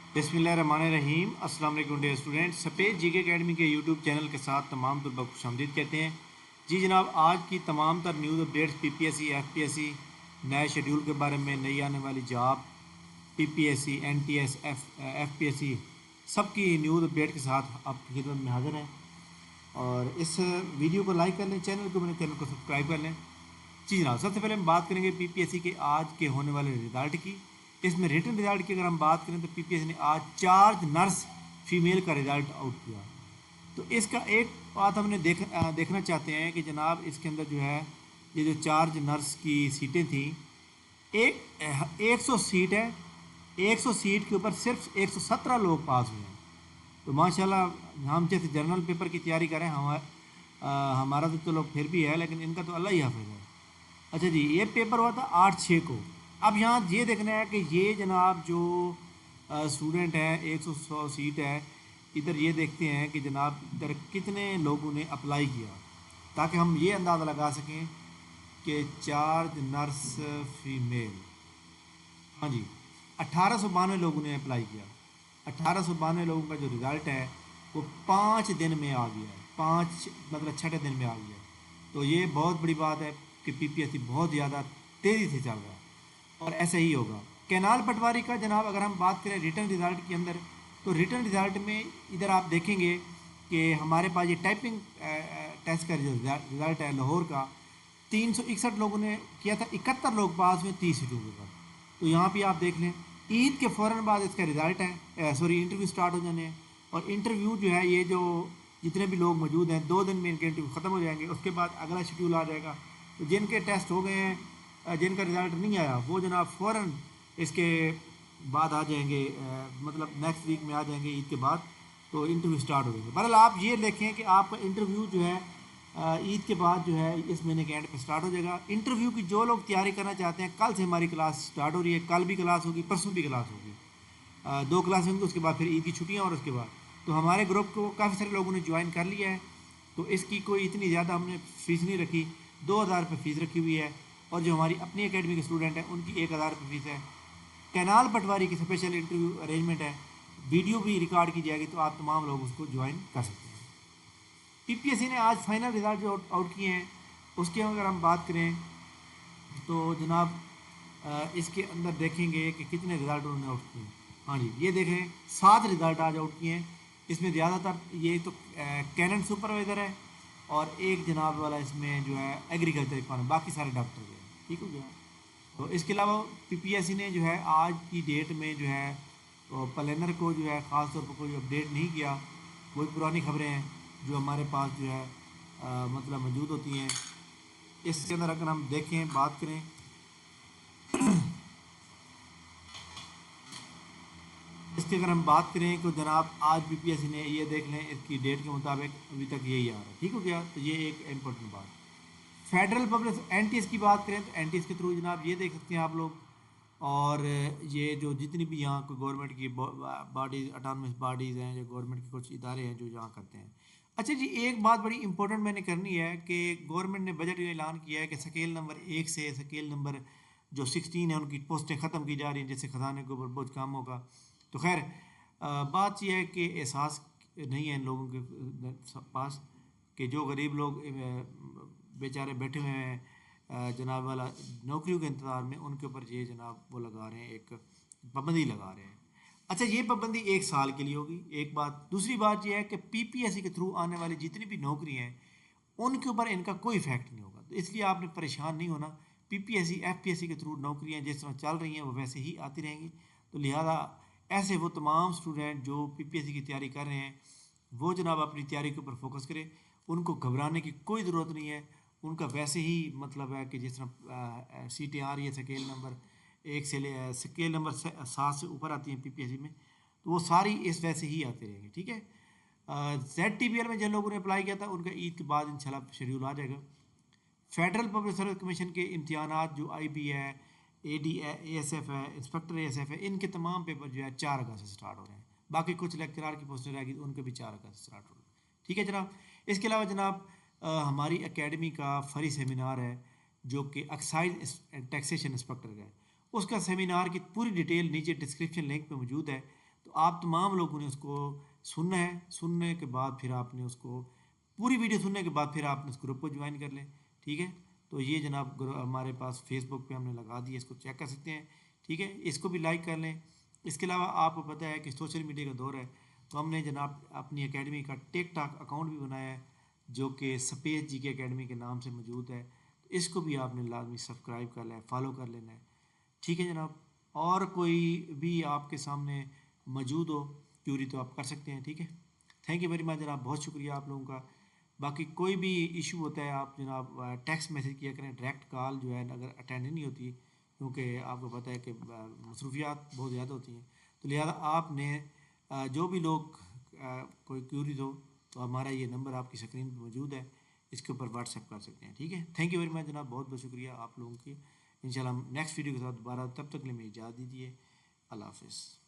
बिस्मिल्लाहिर्रहमानिर्रहीम। अस्सलाम वालेकुम डियर स्टूडेंट। सफ़ेद जीके एकेडमी के यूट्यूब चैनल के साथ तमाम तलबा को खुशामदीद कहते हैं। जी जनाब, आज की तमाम तर न्यूज़ अपडेट्स पीपीएससी, एफपीएससी, नए शेड्यूल के बारे में, नई आने वाली जॉब, पीपीएससी, एनटीएस, एफपीएससी, सब की न्यूज़ अपडेट के साथ आपकी खिदमत में हाजिर हैं। और इस वीडियो को लाइक कर लें, मेरे चैनल को सब्सक्राइब कर लें। जी जनाब, सबसे पहले हम बात करेंगे पीपीएससी के आज के होने वाले रिज़ल्ट की। इसमें रिटन रिज़ल्ट की अगर हम बात करें तो पीपीएससी ने आज चार्ज नर्स फीमेल का रिज़ल्ट आउट किया। तो इसका एक बात हमने देखना चाहते हैं कि जनाब इसके अंदर जो है ये जो चार्ज नर्स की सीटें थी, एक 100 सीट है। 100 सीट के ऊपर सिर्फ 117 लोग पास हुए हैं। तो माशाल्लाह हम जैसे जनरल पेपर की तैयारी करें हमारा तो चलो फिर भी है, लेकिन इनका तो अल्लाह ही हाफिज़ है। अच्छा जी, ये पेपर हुआ था 8/6 को। अब यहाँ ये देखना है कि ये जनाब जो स्टूडेंट हैं, 100 सीट है, इधर ये देखते हैं कि जनाब इधर कितने लोगों ने अप्लाई किया, ताकि हम ये अंदाज़ा लगा सकें कि चार्ज नर्स फीमेल, हाँ जी, 1892 लोगों ने अप्लाई किया। 1892 लोगों का जो रिज़ल्ट है वो 5 दिन में आ गया है। 5 मतलब छठे दिन में आ गया है। तो ये बहुत बड़ी बात है कि पीपीएससी बहुत ज़्यादा तेज़ी से चल रहा है और ऐसा ही होगा। कैनाल पटवारी का जनाब अगर हम बात करें रिटर्न रिज़ल्ट के अंदर, तो रिटर्न रिज़ल्ट में इधर आप देखेंगे कि हमारे पास ये टाइपिंग टेस्ट का जो रिज़ल्ट है लाहौर का, 361 लोगों ने किया था, 71 लोग पास हुए 30 सीटों के ऊपर। तो यहाँ पे आप देख लें, ईद के फ़ौरन बाद इसका रिज़ल्ट है, इंटरव्यू स्टार्ट हो जाने हैं। और इंटरव्यू जो है, ये जो जितने भी लोग मौजूद हैं, 2 दिन में इनके इंटरव्यू ख़त्म हो जाएंगे। उसके बाद अगला शेड्यूल आ जाएगा। तो जिनके टेस्ट हो गए हैं, जिनका रिज़ल्ट नहीं आया, वो जनाब फ़ौरन इसके बाद आ जाएंगे, मतलब नेक्स्ट वीक में आ जाएंगे ईद के बाद। तो इंटरव्यू स्टार्ट हो जाएंगे। बहरहाल आप ये देखें कि आपका इंटरव्यू जो है ईद के बाद जो है इस महीने के एंड पे स्टार्ट हो जाएगा। इंटरव्यू की जो लोग तैयारी करना चाहते हैं, कल से हमारी क्लास स्टार्ट हो रही है। कल भी क्लास होगी, परसों भी क्लास होगी, 2 क्लास होंगी। उसके बाद फिर ईद की छुट्टियां और उसके बाद तो हमारे ग्रुप को काफ़ी सारे लोगों ने ज्वाइन कर लिया है। तो इसकी कोई इतनी ज़्यादा हमने फ़ीस नहीं रखी, 2,000 रुपये फ़ीस रखी हुई है। और जो हमारी अपनी एकेडमी के स्टूडेंट हैं उनकी 1,000 रुपये फ़ीस है। कैनाल पटवारी की स्पेशल इंटरव्यू अरेंजमेंट है, वीडियो भी रिकॉर्ड की जाएगी, तो आप तमाम लोग उसको ज्वाइन कर सकते हैं। पीपीएससी ने आज फाइनल रिजल्ट जो आउट किए हैं, उसके अगर हम बात करें तो जनाब इसके अंदर देखेंगे कि कितने रिज़ल्ट उन्होंने आउट किए हैं। हाँ जी, ये देखें 7 रिज़ल्ट आज आउट किए हैं। इसमें ज़्यादातर ये तो कैनन सुपरवाइज़र है और एक जनाब वाला इसमें जो है एग्रीकल्चर डिपार्टमेंट, बाकी सारे डॉक्टर जो है। ठीक हो गया। तो इसके अलावा पीपीएससी ने जो है आज की डेट में जो है तो प्लानर को जो है ख़ास तौर पर कोई अपडेट नहीं किया। वही पुरानी खबरें हैं जो हमारे पास जो है मतलब मौजूद होती हैं। इसके अंदर अगर हम देखें, बात करें इसकी अगर हम बात करें तो जनाब आज पीपीएससी ने, ये देख लें, इसकी डेट के मुताबिक अभी तक यही आ रहा है। ठीक हो गया। तो ये एक इम्पोर्टेंट बात। फेडरल पब्लिक एनटीएस की बात करें तो एनटीएस के थ्रू जनाब ये देख सकते हैं आप लोग। और ये जो जितनी भी यहाँ कोई गवर्नमेंट की बॉडीज़, अटानमस बॉडीज़ हैं, जो गवर्नमेंट के कुछ इदारे हैं जो यहाँ करते हैं। अच्छा जी, एक बात बड़ी इंपॉर्टेंट मैंने करनी है कि गवर्नमेंट ने बजट में ऐलान किया है कि स्केल नंबर 1 से स्केल नंबर जो 16 है उनकी पोस्टें ख़त्म की जा रही हैं, जिससे ख़जाने के ऊपर बोझ कम होगा। तो खैर बात यह है कि एहसास नहीं है इन लोगों के पास कि जो गरीब लोग बेचारे बैठे हुए हैं जनाब वाला नौकरियों के इंतज़ार में, उनके ऊपर ये जनाब वो लगा रहे हैं, एक पाबंदी लगा रहे हैं। अच्छा, ये पाबंदी 1 साल के लिए होगी, एक बात। दूसरी बात यह है कि पीपीएससी के थ्रू आने वाली जितनी भी नौकरी हैं उनके ऊपर इनका कोई इफेक्ट नहीं होगा। तो इसलिए आपने परेशान नहीं होना। पीपीएससी एफपीएससी के थ्रू नौकरियां जिस तरह चल रही हैं वो वैसे ही आती रहेंगी। तो लिहाजा ऐसे वो तमाम स्टूडेंट जो पीपीएससी की तैयारी कर रहे हैं, वो जनाब अपनी तैयारी के ऊपर फोकस करें। उनको घबराने की कोई ज़रूरत नहीं है। उनका वैसे ही मतलब है कि जिस तरह सीटें आ रही है स्केल नंबर 1 से स्केल नंबर 7 से ऊपर आती हैं पीपीएससी में, तो वो सारी इस वैसे ही आते रहेंगे। ठीक है। ZTPL में जिन लोगों ने अप्लाई किया था उनका ईद के बाद इंशाल्लाह शेड्यूल आ जाएगा। फेडरल पब्लिक सर्विस कमीशन के इम्तिहानात जो IB है, AD ASF है, इंस्पेक्टर ASF है, इनके तमाम पेपर जो है 4 अगस्त से स्टार्ट हो रहे हैं। बाकी कुछ लेक्चरार की पोस्टें रहेगी उनके भी 4 अगस्त से स्टार्ट हो रहे हैं। ठीक है जनाब। इसके अलावा जनाब हमारी एकेडमी का फ्री सेमिनार है जो कि एक्साइज टैक्सेशन इंस्पेक्टर का है। उसका सेमिनार की पूरी डिटेल नीचे डिस्क्रिप्शन लिंक पे मौजूद है। تو آپ تمام لوگوں نے اس کو سننا ہے. سننے کے بعد پھر آپ نے اس کو پوری ویڈیو سننے کے بعد پھر آپ نے اس گروپ کو جوائن کر لیں. ٹھیک ہے. تو یہ جناب ہمارے پاس فیس بک پہ ہم نے لگا دی ہے, اس کو چیک کر سکتے ہیں. ٹھیک ہے. اس کو بھی لائک کر لیں. اس کے علاوہ آپ کو پتہ ہے کہ سوشل میڈیا کا دور ہے, تو ہم نے جناب اپنی اکیڈمی کا ٹک ٹاک اکاؤنٹ بھی بنایا ہے جو کہ سپیس جی کے اکیڈمی کے نام سے موجود ہے. تو اس کو بھی آپ نے لازمی سبسکرائب کر لیں, فالو کر لینا ہے. ٹھیک ہے جناب. اور کوئی بھی آپ کے سامنے موجود ہو کیوری تو آپ کر سکتے ہیں. ٹھیک ہے. تھینک یو ویری مچ جناب, بہت شکریہ آپ لوگوں کا. باقی کوئی بھی ایشو ہوتا ہے آپ جناب ٹیکسٹ میسیج کیا کریں, ڈائریکٹ کال جو ہے اگر اٹینڈ نہیں ہوتی کیونکہ آپ کو پتہ ہے کہ مصروفیات بہت زیادہ ہوتی ہیں, تو لہٰذا آپ نے جو بھی لوگ کوئی کیوریز ہو تو ہمارا یہ نمبر آپ کی اسکرین پہ موجود ہے, اس کے اوپر واٹس ایپ کر سکتے ہیں. ٹھیک ہے. تھینک یو ویری مچ جناب, بہت بہت شکریہ آپ لوگوں کی. انشاءاللہ ہم نیکسٹ ویڈیو کے ساتھ دوبارہ, تب تک کے لیے ہمیں اجازت دیجیے. اللہ حافظ.